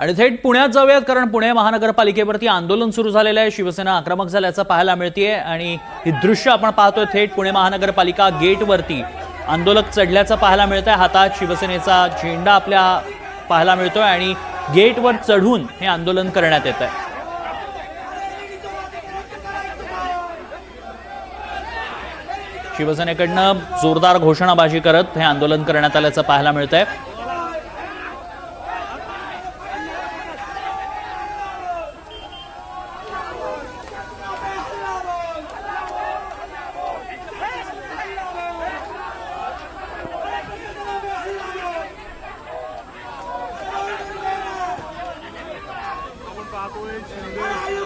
आणि थेट पुण्यात जाऊयात, कारण पुणे महानगरपालिकेवरती आंदोलन सुरू झालेलं आहे। शिवसेना आक्रमक झाल्याचं पाहायला मिळतेय आणि ही दृश्य आपण पाहतोय। थेट पुणे महानगरपालिका गेटवरती आंदोलक चढल्याचं पाहायला मिळतंय। हातात शिवसेनेचा झेंडा आपल्या पाहायला मिळतोय आणि गेटवर चढून हे आंदोलन करण्यात येत आहे। शिवसेनेकडनं जोरदार घोषणाबाजी करत हे आंदोलन करण्यात आल्याचं पाहायला मिळतंय।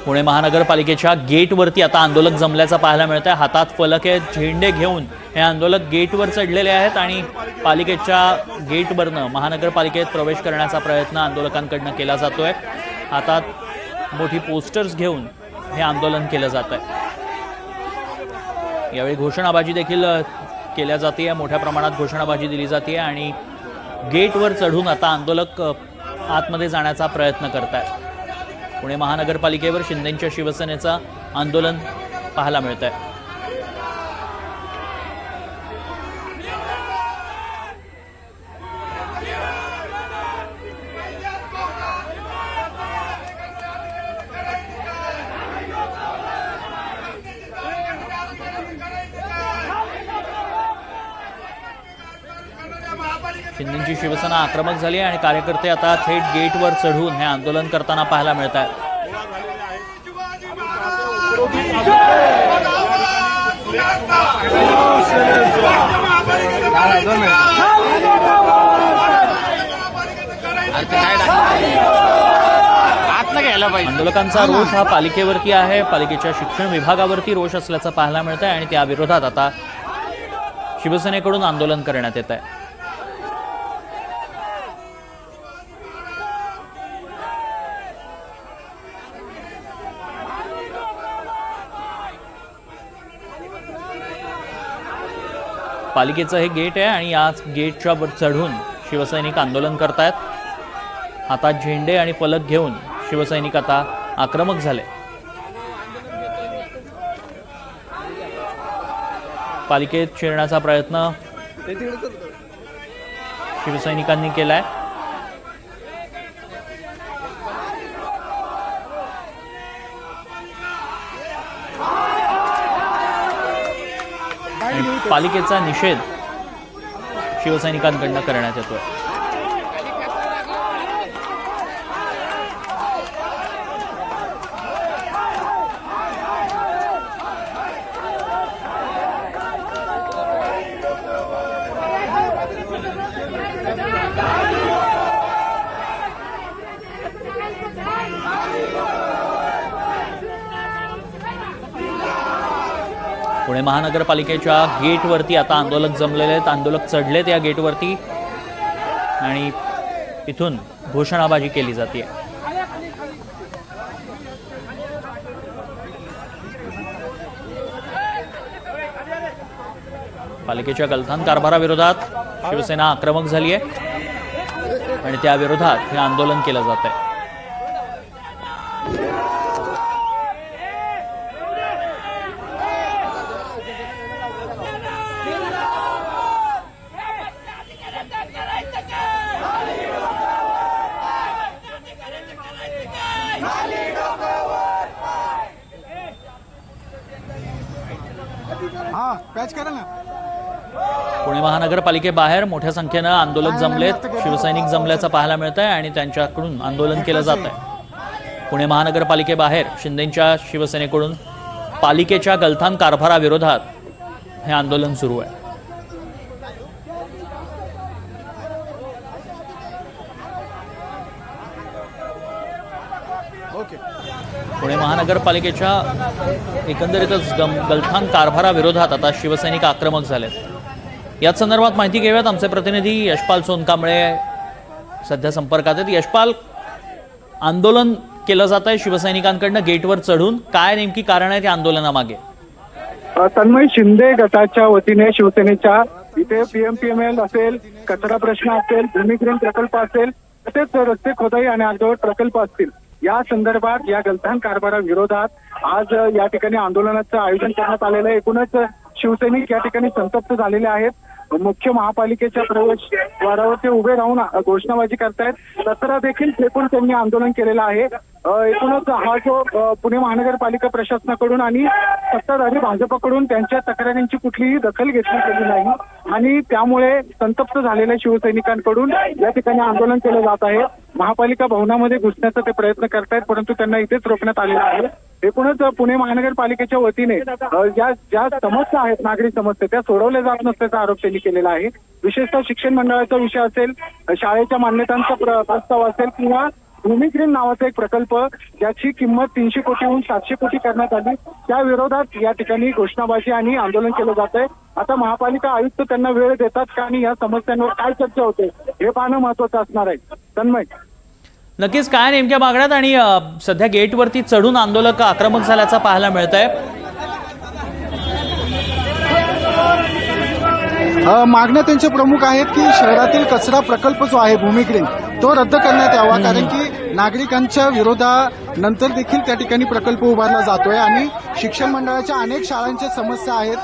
पुणे महानगरपालिकेच्या गेटवरती आता आंदोलक जमल्याचं पाहायला मिळतंय। हातात फलक आहेत, झेंडे घेऊन हे आंदोलक गेटवर चढलेले आहेत आणि पालिकेच्या गेटवरनं महानगरपालिकेत प्रवेश करण्याचा प्रयत्न आंदोलकांकडनं केला जातोय। हातात मोठी पोस्टर्स घेऊन हे आंदोलन केलं जात आहे। यावेळी घोषणाबाजी देखील केल्या जाते, मोठ्या प्रमाणात घोषणाबाजी दिली जाते आणि गेटवर चढून आता आंदोलक आतमध्ये जाण्याचा प्रयत्न करतात। पुणे महानगरपालिकेवर शिंदेंच्या शिवसेनेचं आंदोलन पाहायला मिळतंय। शिंदेंची शिवसेना आक्रमक झाली आणि कार्यकर्ते आता थेट गेटवर चढून हे आंदोलन करताना पाहायला मिळत आहेत। आंदोलकांचा रोष हा पालिकेवरती आहे, पालिकेच्या शिक्षण विभागावरती रोष असल्याचं पाहायला मिळत आहे आणि त्या विरोधात आता शिवसेनेकडून आंदोलन करण्यात येत आहे। पालिकेचं हे गेट आहे आणि या गेटच्या वर चढून शिवसैनिक आंदोलन करतायत। हातात झेंडे आणि फलक घेऊन शिवसैनिक आता आक्रमक झाले। पालिकेत शिरण्याचा प्रयत्न शिवसैनिकांनी केलाय। पालिकेचा निषेध शिवसैनिकांकडून करण्यात येतोय। पुणे महानगरपालिकेच्या गेटवरती आता आंदोलक जमलेले आहेत, आंदोलक चढलेत या गेटवरती आणि इथून घोषणाबाजी केली जाते। पालिकेच्या गलथान कारभाराविरोधात शिवसेना आक्रमक झाली आहे आणि त्या विरोधात हे आंदोलन केलं जात आहे। पुणे महानगरपालिकेबाहेर मोठ्या संख्येनं आंदोलक जमलेत, शिवसैनिक जमल्याचं पाहायला मिळत आहे आणि त्यांच्याकडून आंदोलन केलं जात आहे। पुणे महानगरपालिकेबाहेर शिंदेंच्या शिवसेनेकडून पालिकेच्या गलथान कारभाराविरोधात हे आंदोलन सुरू आहे। पुणे महानगरपालिकेच्या एकंदरीतच गलथान कारभाराविरोधात आता शिवसैनिक आक्रमक झालेत। याच संदर्भात माहिती घेऊयात, आमचे प्रतिनिधी यशपाल सोनकांबळे सध्या संपर्कात आहेत। यशपाल, आंदोलन केलं जात आहे शिवसैनिकांकडून गेटवर चढून, काय नेमकी कारण आहे त्या आंदोलनामागे? तन्मय, शिंदे गटाच्या वतीने शिवसेनेच्या इथे पीएमपीएमएल असेल, कचरा प्रश्न असेल, भूमिहीन प्रकल्प असेल, तसेच रस्ते खोदाई आणि अर्धवट प्रकल्प असतील या संदर्भात या गलथान कारभाराविरोधात आज या ठिकाणी आंदोलनाचं आयोजन करण्यात आलेलं आहे. एकूणच शिवसैनिक या ठिकाणी संतप्त झालेले आहेत. मुख्य महापालिकेच्या प्रवेशद्वारावर ते उभे राहून घोषणाबाजी करतायत. कचरा देखील फेकून त्यांनी आंदोलन केलेलं आहे. एकूणच हा जो पुणे महानगरपालिका प्रशासनाकडून आणि सत्ताधारी भाजपकडून त्यांच्या तक्रारींची कुठलीही दखल घेतली गेली नाही आणि त्यामुळे संतप्त झालेल्या शिवसैनिकांकडून या ठिकाणी आंदोलन केलं जात आहे. महापालिका भवनामध्ये घुसण्याचा ते प्रयत्न करतायत, परंतु त्यांना इथेच रोखण्यात आलेलं आहे. एकूणच पुणे महानगरपालिकेच्या वतीने ज्या समस्या आहेत, नागरी समस्या, त्या सोडवल्या जात नसल्याचा आरोप त्यांनी केलेला आहे. विशेषतः शिक्षण मंडळाचा विषय असेल, शाळेच्या मान्यतांचा प्रस्ताव असेल किंवा भूमी ग्रीन नावाचा एक प्रकल्प ज्याची किंमत 300 कोटीहून 700 कोटी करण्यात आली, त्या विरोधात या ठिकाणी घोषणाबाजी आणि आंदोलन केलं जात आहे. आता महापालिका आयुक्त त्यांना वेळ देतात का आणि या समस्यांवर काय चर्चा होते हे पाहणं महत्वाचं असणार आहे. तन्मय, नक्कीच काय नेमक्या मागण्यात आणि सध्या गेटवरती चढून आंदोलक आक्रमक झाल्याचं पाहायला मिळत आहे. मागण्या त्यांच्या प्रमुख आहेत की शहरातील कचरा प्रकल्प जो आहे भूमी ग्रीन तो रद्द करण्यात यावा, कारण की नागरिकांच्या विरोधानंतर देखील त्या ठिकाणी प्रकल्प उभारला जातोय आणि शिक्षण मंडळाच्या अनेक शाळांच्या समस्या आहेत,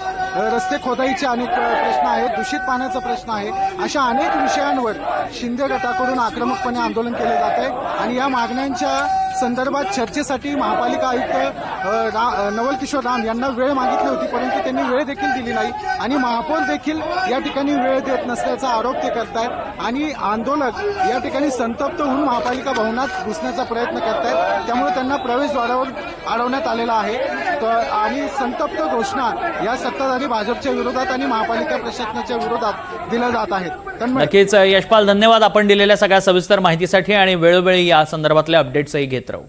रस्ते खोदाईचे अनेक प्रश्न आहेत, दूषित पाण्याचा प्रश्न आहे. अशा अनेक विषयांवर शिंदे गटाकडून आक्रमकपणे आंदोलन केले जात आहे आणि या मागण्यांच्या संदर्भात चर्चेसाठी महापालिका आयुक्त नवल किशोर राम यांना वेळ मागितली होती, परंतु त्यांनी वेळ देखील दिली नाही आणि महापौर देखील या ठिकाणी वेळ देत नसल्याचा आरोप ते करतायत आणि आंदोलक या ठिकाणी संतप्त होऊन महापालिका भवनात घुसण्याचा प्रयत्न करतायत. त्यामुळे त्यांना प्रवेशद्वारावर अडवण्यात आलेला आहे आणि संतप्त घोषणा या सत्ताधारी भाजपच्या विरोधात आणि महापालिका प्रशासनाच्या विरोधात दिल्या जात आहेत. नक्कीच यशपाल, धन्यवाद आपण दिलेल्या सगळ्या सविस्तर माहितीसाठी आणि वेळोवेळी या संदर्भातल्या अपडेट्सही घेत राहू.